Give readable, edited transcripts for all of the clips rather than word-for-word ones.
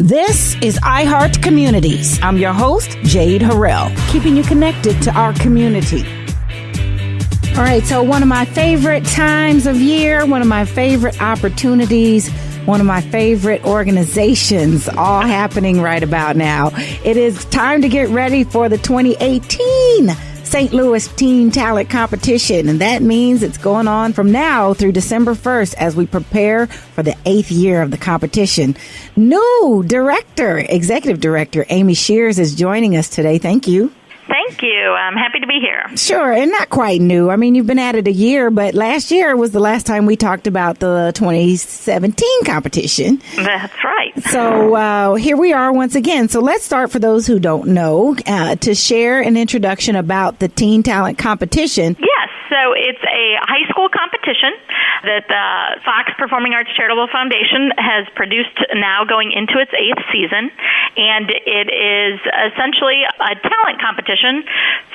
This is iHeart Communities. I'm your host, Jade Harrell, keeping you connected to our community. All right, so one of my favorite times of year, one of my favorite opportunities, one of my favorite organizations, all happening right about now. It is time to get ready for the 2018 St. Louis Teen Talent Competition, and that means it's going on from now through December 1st as we prepare for the 8th year of the competition. New executive director, Amy Shears is joining us today. Thank you. Thank you. I'm happy to be here. Sure, and not quite new. I mean, you've been at it a year, but last year was the last time we talked about the 2017 competition. That's right. So here we are once again. So let's start, for those who don't know, to share an introduction about the Teen Talent Competition. Yes, so it's a high school competition that the Fox Performing Arts Charitable Foundation has produced, now going into its 8th season, and it is essentially a talent competition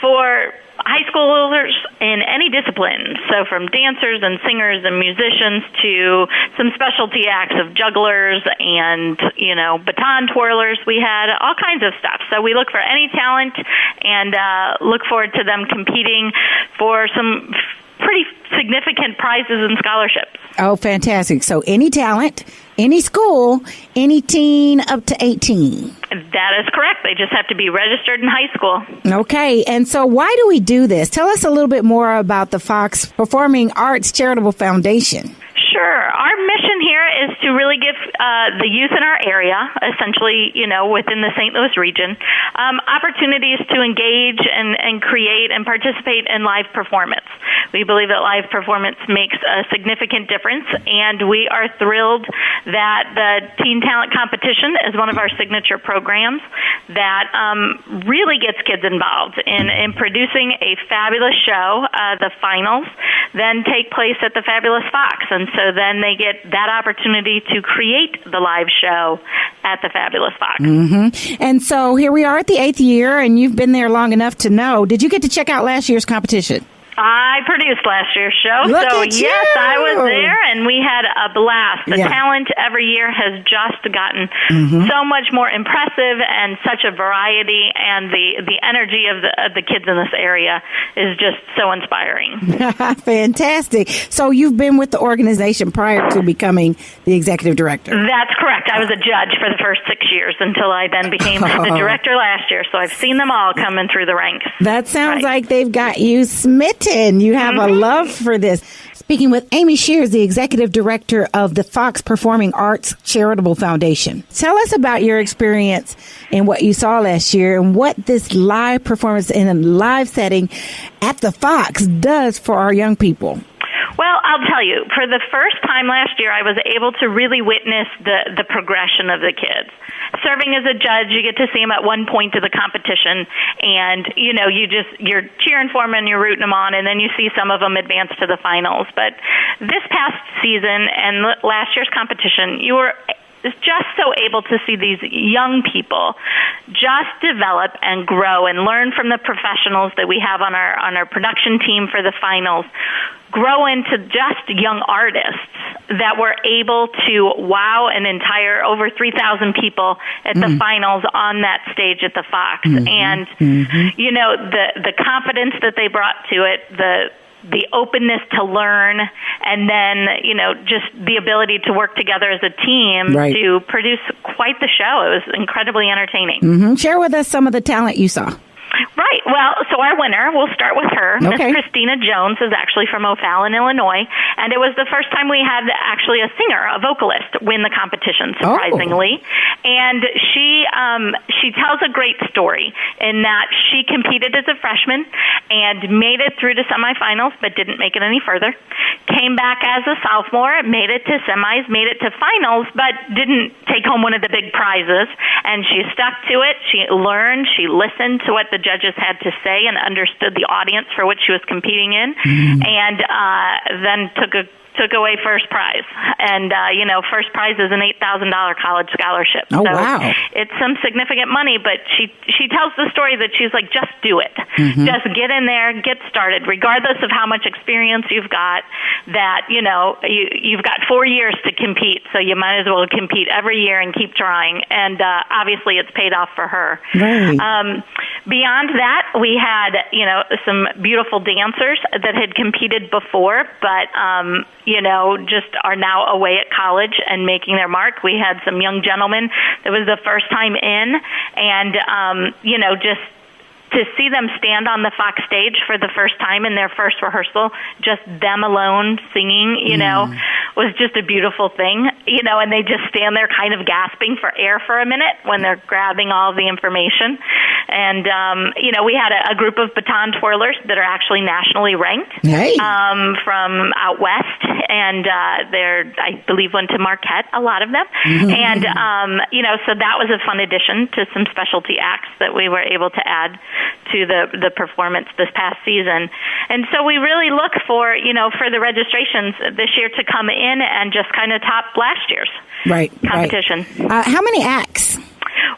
for high schoolers in any discipline. So from dancers and singers and musicians to some specialty acts of jugglers and, baton twirlers. We had all kinds of stuff. So we look for any talent and look forward to them competing for some pretty significant prizes and scholarships. Oh, fantastic. So any talent, any school, any teen up to 18. That is correct. They just have to be registered in high school. Okay. And so why do we do this? Tell us a little bit more about the Fox Performing Arts Charitable Foundation. Sure. Our mission here is to really give the youth in our area, essentially, within the St. Louis region, opportunities to engage and create and participate in live performance. We believe that live performance makes a significant difference, and we are thrilled that the Teen Talent Competition is one of our signature programs that really gets kids involved in producing a fabulous show. The finals then take place at the Fabulous Fox, and so then they get that opportunity to create the live show at the Fabulous Fox. Mm-hmm. And so here we are at the 8th year, and you've been there long enough to know. Did you get to check out last year's competition? I produced last year's show, Look so at you. Yes, I was there, and we had a blast. The Yeah. talent every year has just gotten so much more impressive, and such a variety, and the energy of the kids in this area is just so inspiring. Fantastic. So you've been with the organization prior to becoming the executive director? That's correct. I was a judge for the first 6 years until I then became the director last year, so I've seen them all coming through the ranks. That sounds Right. like they've got you smitten. You have a love for this. Speaking with Amy Shears, the executive director of the Fox Performing Arts Charitable Foundation. Tell us about your experience and what you saw last year and what this live performance in a live setting at the Fox does for our young people. Well, I'll tell you, for the first time last year, I was able to really witness the progression of the kids. Serving as a judge, you get to see them at one point of the competition, and you're cheering for them and you're rooting them on, and then you see some of them advance to the finals. But this past season and last year's competition, you were just so able to see these young people just develop and grow and learn from the professionals that we have on our production team for the finals, grow into just young artists that were able to wow an entire over 3,000 people at the finals on that stage at the Fox. And, the confidence that they brought to it, the openness to learn, and then, just the ability to work together as a team to produce quite the show. It was incredibly entertaining. Mm-hmm. Share with us some of the talent you saw. Right. Well, so our winner, we'll start with her. Okay. Miss Christina Jones is actually from O'Fallon, Illinois, and it was the first time we had actually a singer, a vocalist, win the competition, surprisingly. And she tells a great story in that she competed as a freshman and made it through to semifinals, but didn't make it any further. Came back as a sophomore, made it to semis, made it to finals, but didn't take home one of the big prizes. And she stuck to it. She learned. She listened to what the judges had to say and understood the audience for which she was competing in, and then took a took away first prize. And, first prize is an $8,000 college scholarship. Oh, so wow. It's some significant money, but she tells the story that she's like, just do it. Just get in there, get started, regardless of how much experience you've got, that, you've got 4 years to compete, so you might as well compete every year and keep trying. And obviously it's paid off for her. Right. Beyond that, we had, some beautiful dancers that had competed before, but, just are now away at college and making their mark. We had some young gentlemen that was the first time in, and, just to see them stand on the Fox stage for the first time in their first rehearsal, just them alone singing, was just a beautiful thing, and they just stand there kind of gasping for air for a minute when they're grabbing all of the information. And, we had a group of baton twirlers that are actually nationally ranked from out west, and they're, I believe, went to Marquette, a lot of them. And, so that was a fun addition to some specialty acts that we were able to add to the performance this past season. And so we really look for, for the registrations this year to come in and just kind of top last year's competition. Right. How many acts?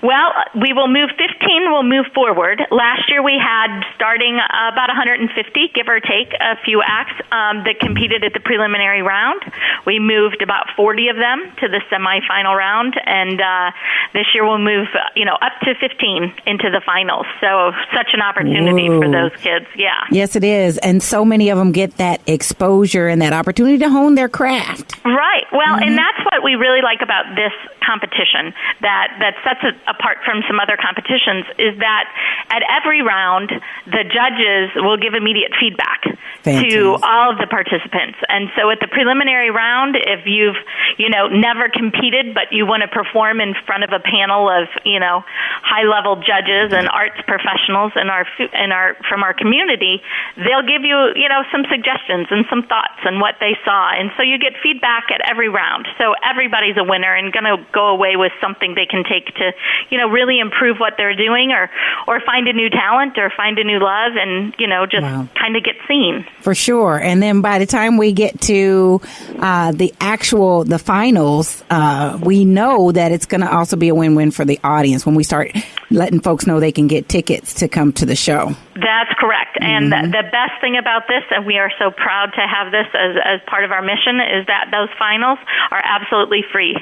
Well, we will move 15, we'll move forward. Last year we had, starting about 150, give or take, a few acts that competed at the preliminary round. We moved about 40 of them to the semifinal round, and this year we'll move, up to 15 into the finals. So such an opportunity for those kids, yeah. Yes, it is, and so many of them get that exposure and that opportunity to hone their craft. Right. Well, and that's what we really like about this competition, that sets it apart from some other competitions, is that at every round, the judges will give immediate feedback to all of the participants. And so at the preliminary round, if you've, never competed, but you want to perform in front of a panel of, high-level judges and arts professionals from our community, they'll give you, some suggestions and some thoughts on what they saw. And so you get feedback at every round. So everybody's a winner and going to go away with something they can take to, really improve what they're doing, or find a new talent, or find a new love, and, just kind of get seen. For sure. And then by the time we get to the finals, we know that it's going to also be a win-win for the audience when we start letting folks know they can get tickets to come to the show. That's correct. And the best thing about this, and we are so proud to have this as part of our mission, is that those finals are absolutely free.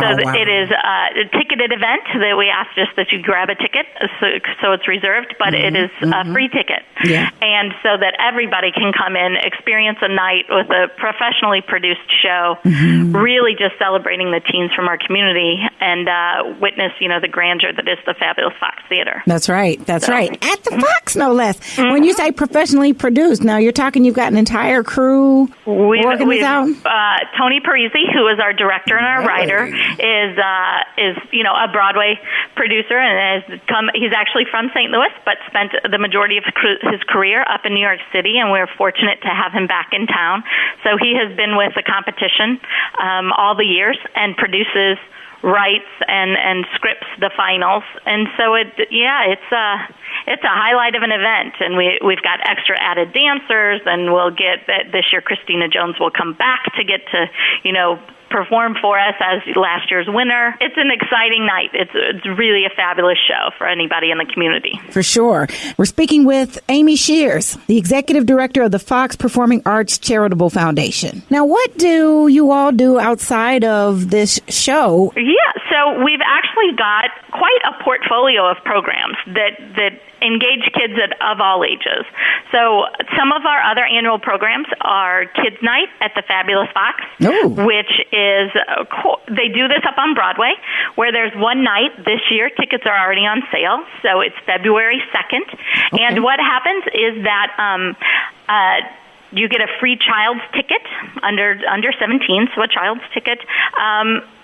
So it is a ticketed event that we ask just that you grab a ticket, so it's reserved, but it is a free ticket. Yeah. And so that everybody can come in, experience a night with a professionally produced show, really just celebrating the teens from our community, and witness, the grandeur that is the fabulous Fox Theater. That's right. That's right. At the Fox, no less. When you say professionally produced, now you're talking you've got an entire crew working this out? Tony Parisi, who is our director and our writer, is a Broadway producer, and he's actually from St. Louis, but spent the majority of his career up in New York City, and we're fortunate to have him back in town. So he has been with the competition all the years and produces, writes, and scripts the finals. And so it's a highlight of an event, and we've got extra added dancers, and we'll get this year Christina Jones will come back to get to perform for us as last year's winner. It's an exciting night. It's really a fabulous show for anybody in the community. For sure. We're speaking with Amy Shears, the Executive Director of the Fox Performing Arts Charitable Foundation. Now, what do you all do outside of this show? Yeah, so we've actually got quite a portfolio of programs that engage kids of all ages. So some of our other annual programs are Kids Night at the Fabulous Fox, which is, they do this up on Broadway, where there's one night. This year, tickets are already on sale, so it's February 2nd. Okay. And what happens is that you get a free child's ticket, under 17, so a child's ticket,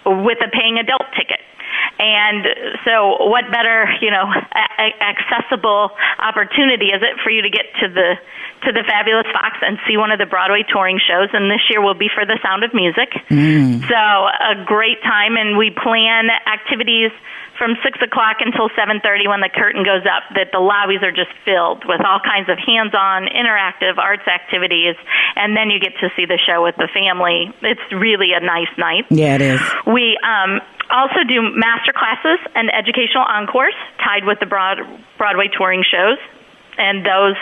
with a paying adult ticket. And so what better, accessible opportunity is it for you to get to the Fabulous Fox and see one of the Broadway touring shows? And this year will be for The Sound of Music. So a great time, and we plan activities from 6 o'clock until 7:30 when the curtain goes up, that the lobbies are just filled with all kinds of hands-on, interactive arts activities, and then you get to see the show with the family. It's really a nice night. Yeah, it is. We also do master classes and educational encores tied with the Broadway touring shows. And those,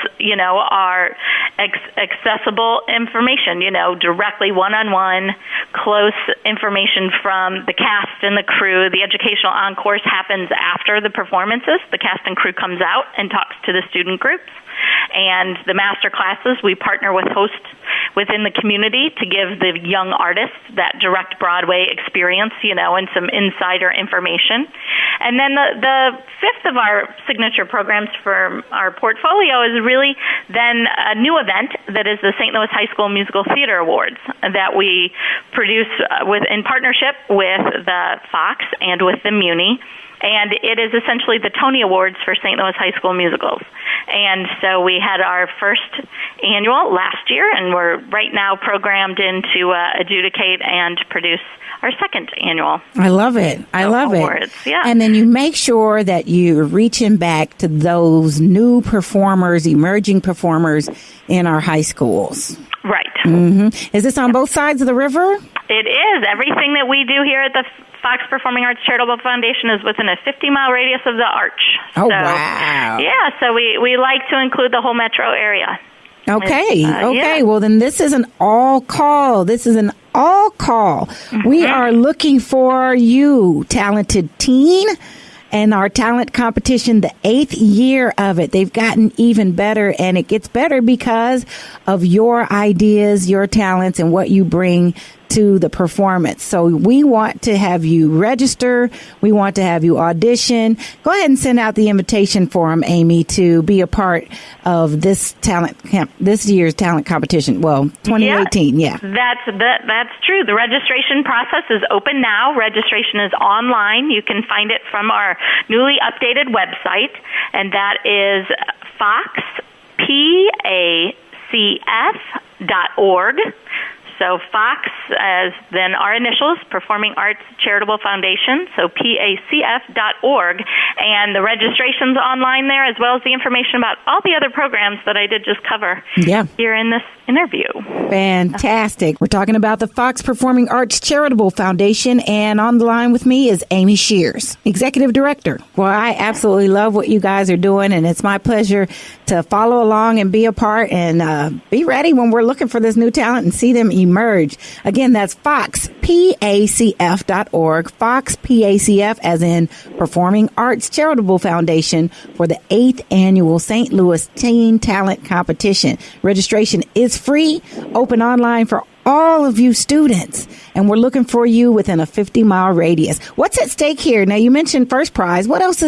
are accessible information, directly one-on-one, close information from the cast and the crew. The educational encores happens after the performances. The cast and crew comes out and talks to the student groups. And the master classes, we partner with hosts within the community to give the young artists that direct Broadway experience, and some insider information. And then the fifth of our signature programs for our portfolio is really then a new event that is the St. Louis High School Musical Theater Awards that we produce in partnership with the Fox and with the Muni. And it is essentially the Tony Awards for St. Louis High School musicals. And so we had our first annual last year, and we're right now programmed in to adjudicate and produce our second annual. I love it. I love awards. It. Yeah. And then you make sure that you're reaching back to those new performers, emerging performers in our high schools. Right. Mm-hmm. Is this on both sides of the river? It is. Everything that we do here at the Fox Performing Arts Charitable Foundation is within a 50-mile radius of the Arch. Oh, wow. Yeah, so we like to include the whole metro area. Okay. Yeah. Well, then this is an all call. We are looking for you, talented teen. And our talent competition, the 8th year of it, they've gotten even better, and it gets better because of your ideas, your talents, and what you bring to the performance. So we want to have you register. We want to have you audition. Go ahead and send out the invitation form, Amy, to be a part of this this year's talent competition. Well, 2018. Yeah. That's true. The registration process is open now. Registration is online. You can find it from our newly updated website, and that is foxpacf.org. So Fox, as then our initials, Performing Arts Charitable Foundation, so PACF.org. And the registration's online there, as well as the information about all the other programs that I did just cover here in this interview. Fantastic. We're talking about the Fox Performing Arts Charitable Foundation, and on the line with me is Amy Shears, Executive Director. Well, I absolutely love what you guys are doing, and it's my pleasure to follow along and be a part and be ready when we're looking for this new talent and see them emerge. Again, that's foxpacf.org, Fox PACF as in Performing Arts Charitable Foundation, for the 8th annual St. Louis Teen Talent Competition. Registration is free, open online for all of you students, and we're looking for you within a 50-mile radius. What's at stake here? Now, you mentioned first prize. What else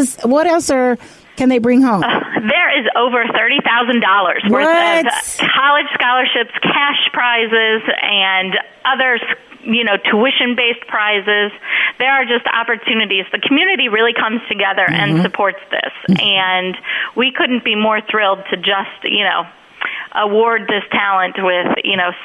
can they bring home? There is over $30,000 worth of college scholarships, cash prizes, and other, tuition-based prizes. There are just opportunities. The community really comes together and supports this, and we couldn't be more thrilled to just, award this talent with,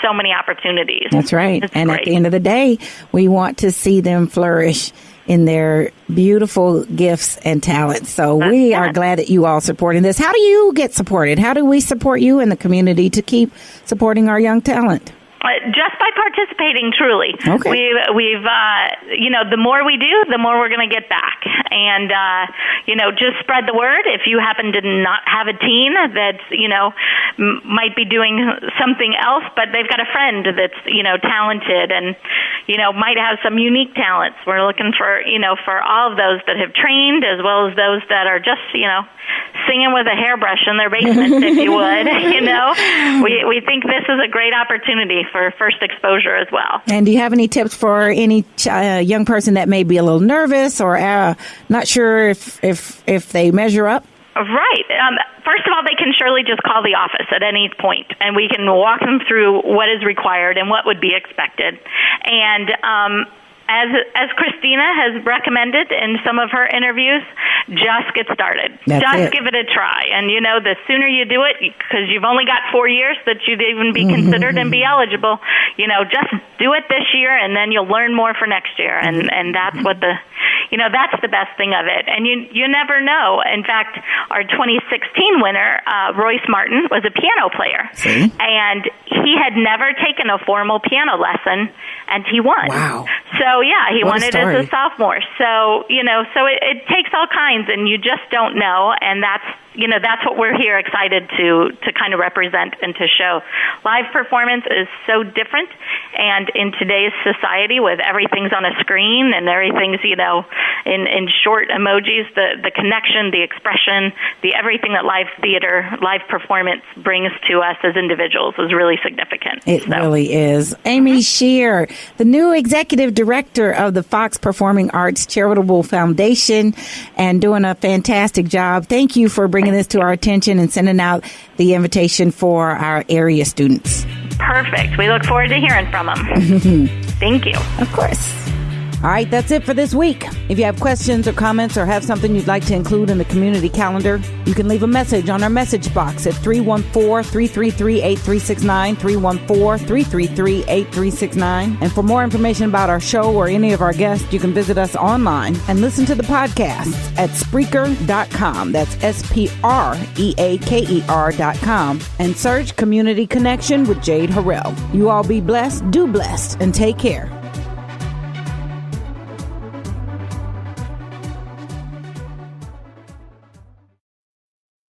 so many opportunities. That's right. It's and great. At the end of the day, we want to see them flourish in their beautiful gifts and talents. So we are glad that you all supporting this. How do you get supported? How do we support you in the community to keep supporting our young talent? Just by participating, truly. Okay. We've the more we do, the more we're going to get back. And, just spread the word. If you happen to not have a teen that's, might be doing something else, but they've got a friend that's, talented and, might have some unique talents. We're looking for, for all of those that have trained, as well as those that are just, singing with a hairbrush in their basements, if you would. We think this is a great opportunity for first exposure as well. And do you have any tips for any young person that may be a little nervous or not sure if they measure up? Right. First of all, they can surely just call the office at any point, and we can walk them through what is required and what would be expected. And as Christina has recommended in some of her interviews, just get started. Give it a try. And, the sooner you do it, because you've only got 4 years that you'd even be considered and be eligible, just do it this year, and then you'll learn more for next year. And that's what that's the best thing of it. And you never know. In fact, our 2016 winner, Royce Martin, was a piano player. See? And he had never taken a formal piano lesson, and he won. Wow. So, yeah, he won it story. as a sophomore. So, it takes all kinds, and you just don't know, and that's what we're here excited to kind of represent and to show. Live performance is so different, and in today's society with everything's on a screen and everything's, in short emojis, the connection, the expression, the everything that live performance brings to us as individuals is really significant. It really is. Amy Shear, the new executive director of the Fox Performing Arts Charitable Foundation, and doing a fantastic job. Thank you for bringing this to our attention and sending out the invitation for our area students. Perfect. We look forward to hearing from them. Thank you. Of course. All right, that's it for this week. If you have questions or comments or have something you'd like to include in the community calendar, you can leave a message on our message box at 314-333-8369, 314-333-8369. And for more information about our show or any of our guests, you can visit us online and listen to the podcasts at Spreaker.com. That's Spreaker.com. And search Community Connection with Jade Harrell. You all be blessed, do blessed, and take care.